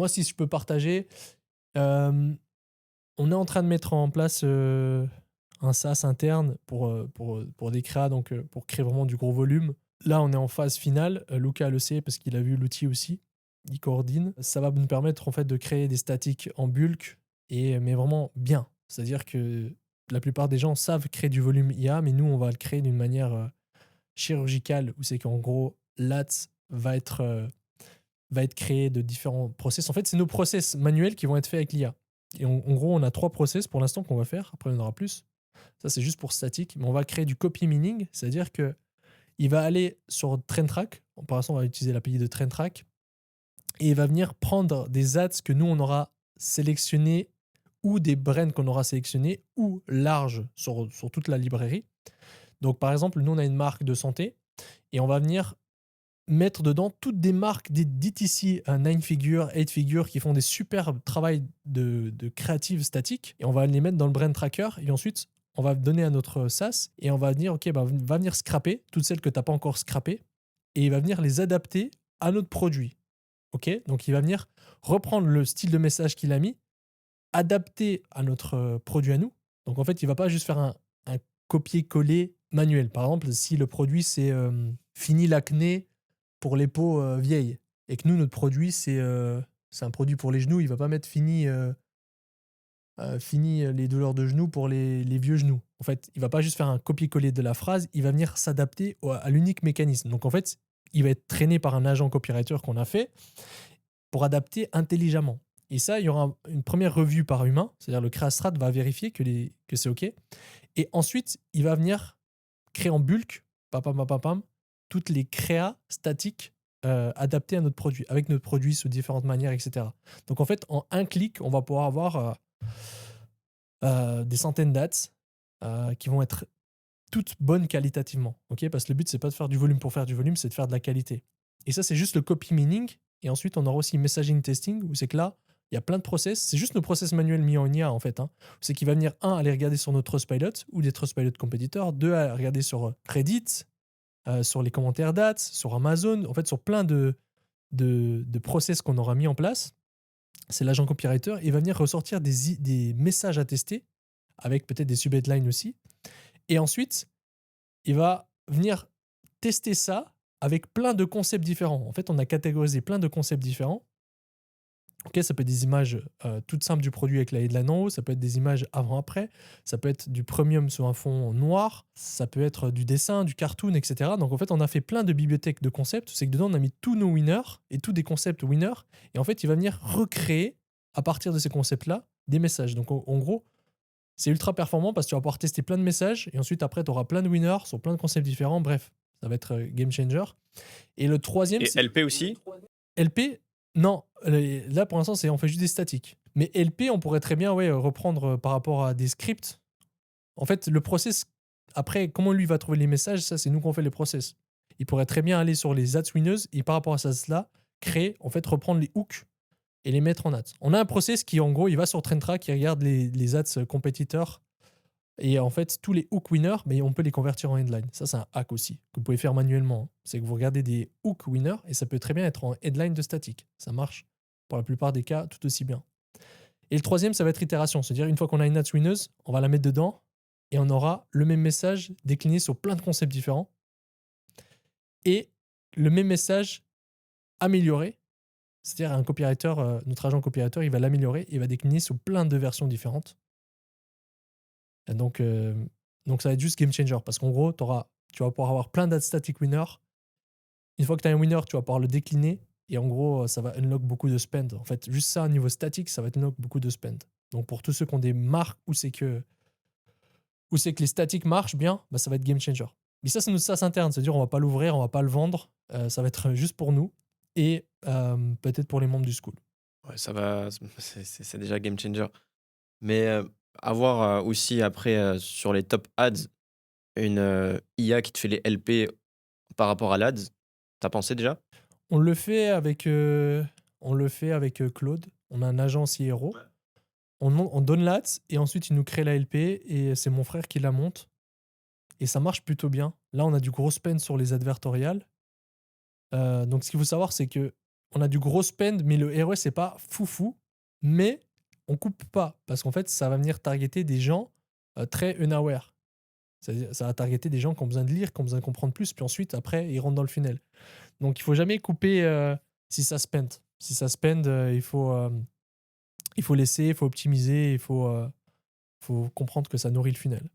Moi, si je peux partager, hem, on est en train de mettre en place, un SaaS interne pour des créas, donc pour créer vraiment du gros volume. Là, on est en phase finale, Luca le sait parce qu'il a vu l'outil aussi, il coordine. Ça va nous permettre en fait de créer des statiques en bulk mais vraiment bien. C'est-à-dire que la plupart des gens savent créer du volume IA, mais nous, on va le créer d'une manière, chirurgicale où c'est qu'en gros, l'ATS va être créé de différents process. En fait, c'est nos process manuels qui vont être faits avec l'IA. Et en gros, on a 3 process pour l'instant qu'on va faire. Après, il y en aura plus. Ça, c'est juste pour statique. Mais on va créer du copy meaning, c'est-à-dire que il va aller sur TrainTrack. Pour l'instant, on va utiliser l'API de TrainTrack. Et il va venir prendre des ads que nous, on aura sélectionnés ou des brands qu'on aura sélectionnés ou larges sur toute la librairie. Donc, par exemple, nous, on a une marque de santé et on va venir mettre dedans toutes des marques des DTC à 9 figures, 8 figures qui font des super travail de créative statique et on va les mettre dans le brand tracker et ensuite on va donner à notre SaaS et on va dire ok bah, va venir scraper toutes celles que tu n'as pas encore scrappées et il va venir les adapter à notre produit. Ok, donc il va venir reprendre le style de message qu'il a mis, adapter à notre produit à nous. Donc en fait il va pas juste faire un copier-coller manuel. Par exemple si le produit c'est fini l'acné pour les peaux vieilles. Et que nous, notre produit, c'est un produit pour les genoux. Il va pas mettre fini les douleurs de genoux pour les vieux genoux. En fait, il va pas juste faire un copier-coller de la phrase, il va venir s'adapter à l'unique mécanisme. Donc en fait, il va être traîné par un agent copywriter qu'on a fait pour adapter intelligemment. Et ça, il y aura une première revue par humain, c'est-à-dire le Créastrat va vérifier que c'est OK. Et ensuite, il va venir créer en bulk, pam, pam, pam, pam, pam, toutes les créas statiques adaptées à notre produit, avec notre produit sous différentes manières, etc. Donc en fait, en un clic, on va pouvoir avoir des centaines d'ads qui vont être toutes bonnes qualitativement. Ok, parce que le but, c'est pas de faire du volume pour faire du volume, c'est de faire de la qualité. Et ça, c'est juste le copy meaning. Et ensuite, on aura aussi messaging testing, où c'est que là, il y a plein de process. C'est juste nos process manuels mis en IA, en fait. Hein. C'est qu'il va venir, un, aller regarder sur notre Trustpilot ou des Trustpilot compétiteurs, deux, à regarder sur Reddit, sur les commentaires d'ads, sur Amazon, en fait, sur plein de process qu'on aura mis en place. C'est l'agent copywriter. Il va venir ressortir des messages à tester, avec peut-être des sub-headlines aussi. Et ensuite, il va venir tester ça avec plein de concepts différents. En fait, on a catégorisé plein de concepts différents. Ok, ça peut être des images toutes simples du produit avec la headline en haut, ça peut être des images avant-après, ça peut être du premium sur un fond noir, ça peut être du dessin, du cartoon, etc. Donc en fait, on a fait plein de bibliothèques de concepts. C'est que dedans, on a mis tous nos winners et tous des concepts winners. Et en fait, il va venir recréer à partir de ces concepts-là des messages. Donc en gros, c'est ultra performant parce que tu vas pouvoir tester plein de messages et ensuite après tu auras plein de winners sur plein de concepts différents. Bref, ça va être game changer. Et le troisième, Et c'est LP aussi? LP. Non, là pour l'instant, on fait juste des statiques. Mais LP, on pourrait très bien ouais, reprendre par rapport à des scripts. En fait, le process, après, comment lui va trouver les messages, ça c'est nous qu'on fait les process. Il pourrait très bien aller sur les ads winners et par rapport à ça, créer, en fait, reprendre les hooks et les mettre en ads. On a un process qui, en gros, il va sur TrendTrack, il regarde les ads compétiteurs et en fait, tous les hook winners, mais on peut les convertir en headline. Ça, c'est un hack aussi, que vous pouvez faire manuellement. Hein. C'est que vous regardez des hook winners et ça peut très bien être en headline de statique. Ça marche pour la plupart des cas tout aussi bien. Et le troisième, ça va être itération. C'est-à-dire, une fois qu'on a une ads winners, on va la mettre dedans et on aura le même message décliné sur plein de concepts différents et le même message amélioré. C'est-à-dire, un copywriter, notre agent copywriter, il va l'améliorer et il va décliner sous plein de versions différentes. Donc, euh, donc ça va être juste game changer parce qu'en gros, tu vas pouvoir avoir plein d'ads static winners. Une fois que tu as un winner, tu vas pouvoir le décliner et en gros, ça va unlock beaucoup de spend. En fait, juste ça, au niveau statique, ça va unlock beaucoup de spend. Donc, pour tous ceux qui ont des marques où c'est que les statiques marchent bien, bah, ça va être game changer. Mais ça, c'est notre SaaS interne. C'est-à-dire, on va pas l'ouvrir, on va pas le vendre. Ça va être juste pour nous et peut-être pour les membres du school. Ouais, ça va, c'est déjà game changer. Mais, avoir, aussi après, sur les top ads, une, IA qui te fait les LP par rapport à l'Ads, tu as pensé déjà? On le fait avec, Claude. On a un agent CRO. On donne l'ads et ensuite il nous crée la LP et c'est mon frère qui la monte et ça marche plutôt bien. Là, on a du gros spend sur les advertoriales. Donc ce qu'il faut savoir, c'est que on a du gros spend, mais le ROI, c'est pas foufou. Mais on coupe pas, parce qu'en fait, ça va venir targeter des gens très unaware. C'est-à-dire, ça va targeter des gens qui ont besoin de lire, qui ont besoin de comprendre plus, puis ensuite, après, ils rentrent dans le funnel. Donc, il faut jamais couper si ça spend. Si ça spend, il faut laisser, il faut optimiser, faut comprendre que ça nourrit le funnel.